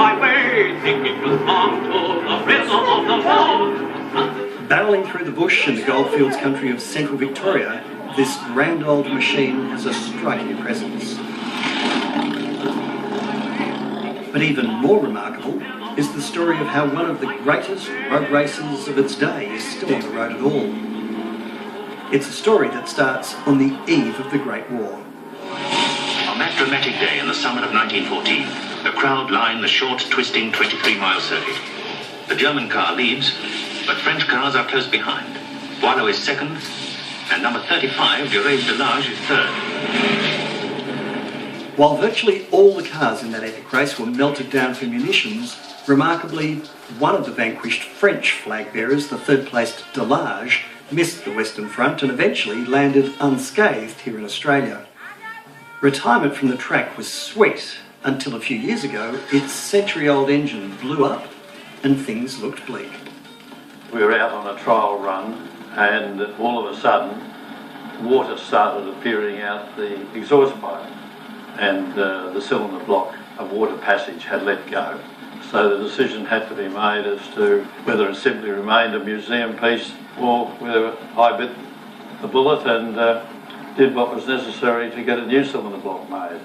highway, singing the song to the rhythm of the road. Barreling through the bush in the goldfields country of central Victoria, this grand old machine has a striking presence. But even more remarkable is the story of how one of the greatest road racers of its day is still on the road at all. It's a story that starts on the eve of the Great War. On that dramatic day in the summer of 1914, the crowd lined the short, twisting 23-mile circuit. The German car leads, but French cars are close behind. Boileau is second, and number 35, delage, is third. While virtually all the cars in that epic race were melted down for munitions, remarkably, one of the vanquished French flag bearers, the third-placed delage, missed the Western Front and eventually landed unscathed here in Australia. Retirement from the track was sweet until a few years ago its century-old engine blew up and things looked bleak. We were out on a trial run and all of a sudden water started appearing out the exhaust pipe and the cylinder block of water passage had let go. So the decision had to be made as to whether it simply remained a museum piece or whether I bit the bullet and did what was necessary to get a new cylinder block made.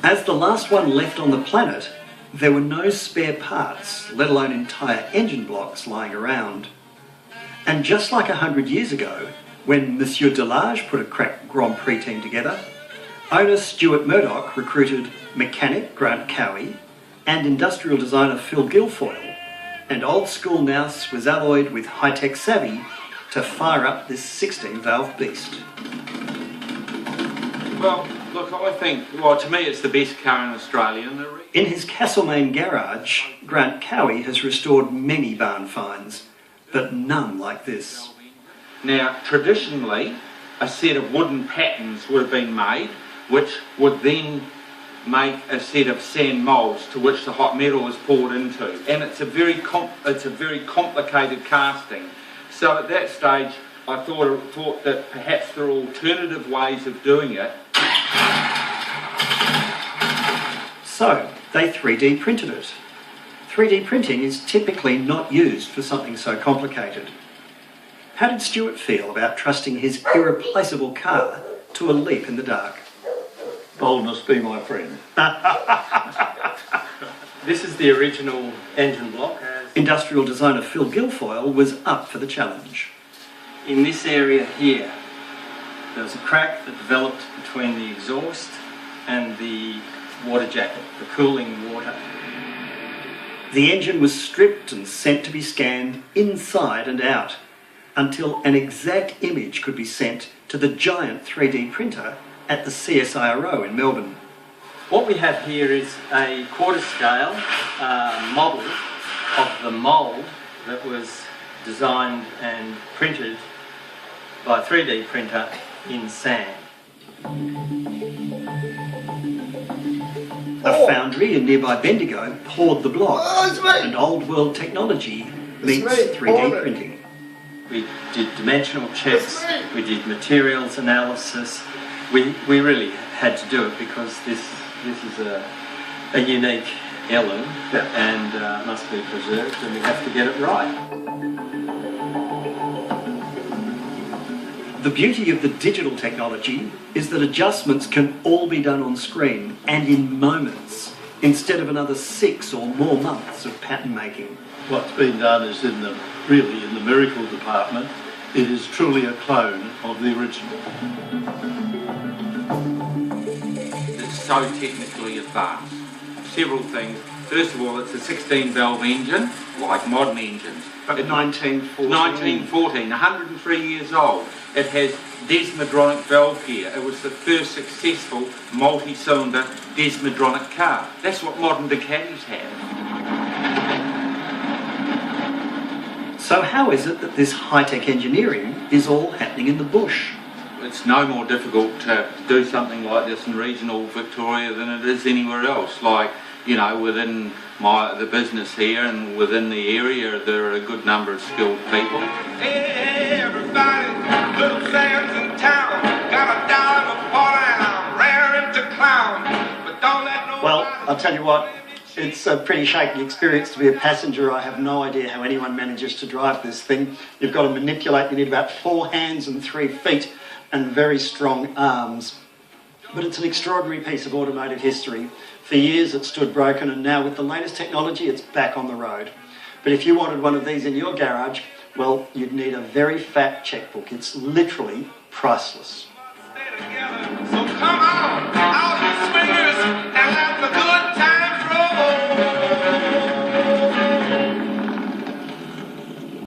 As the last one left on the planet, there were no spare parts, let alone entire engine blocks lying around. And just like 100 years ago, when Monsieur Delage put a crack Grand Prix team together, owner Stuart Murdoch recruited mechanic Grant Cowie and industrial designer Phil Guilfoyle, and old school nous was alloyed with high-tech savvy to fire up this 16-valve beast. Well, look, I think, to me it's the best car in Australia. In his Castlemaine garage, Grant Cowie has restored many barn finds, but none like this. Now, traditionally, a set of wooden patterns would have been made, which would then make a set of sand moulds to which the hot metal is poured into. And it's a very complicated casting. So at that stage, I thought that perhaps there are alternative ways of doing it. So, they 3D printed it. 3D printing is typically not used for something so complicated. How did Stuart feel about trusting his irreplaceable car to a leap in the dark? Boldness be my friend. This is the original engine block. Industrial designer Phil Guilfoyle was up for the challenge. In this area here, there was a crack that developed between the exhaust and the water jacket, the cooling water. The engine was stripped and sent to be scanned inside and out until an exact image could be sent to the giant 3D printer at the CSIRO in Melbourne. What we have here is a quarter scale model of the mould that was designed and printed by a 3D printer in sand. A foundry in nearby Bendigo poured the block, and old world technology meets 3D printing. We did dimensional checks, we did materials analysis. We really had to do it because this is a unique heirloom and must be preserved, and we have to get it right. The beauty of the digital technology is that adjustments can all be done on screen and in moments, instead of another 6 or more months of pattern making. What's been done is in the miracle department, it is truly a clone of the original. It's so technically advanced. Several things. First of all, it's a 16-valve engine, like modern engines. But 1914. 1914, 103 years old. It has desmodronic valve gear. It was the first successful multi-cylinder desmodronic car. That's what modern Ducatis have. So how is it that this high-tech engineering is all happening in the bush? It's no more difficult to do something like this in regional Victoria than it is anywhere else. Like, you know, within the business here and within the area, there are a good number of skilled people. Hey, everybody, little Sam's in town. Got a dime a party and I'm raring to clown. But don't let no I'll tell you what, it's a pretty shaky experience to be a passenger. I have no idea how anyone manages to drive this thing. You've got to manipulate, you need about 4 hands and 3 feet and very strong arms. But it's an extraordinary piece of automotive history. For years it stood broken, and now with the latest technology it's back on the road. But if you wanted one of these in your garage, well, you'd need a very fat checkbook. It's literally priceless. Stay together.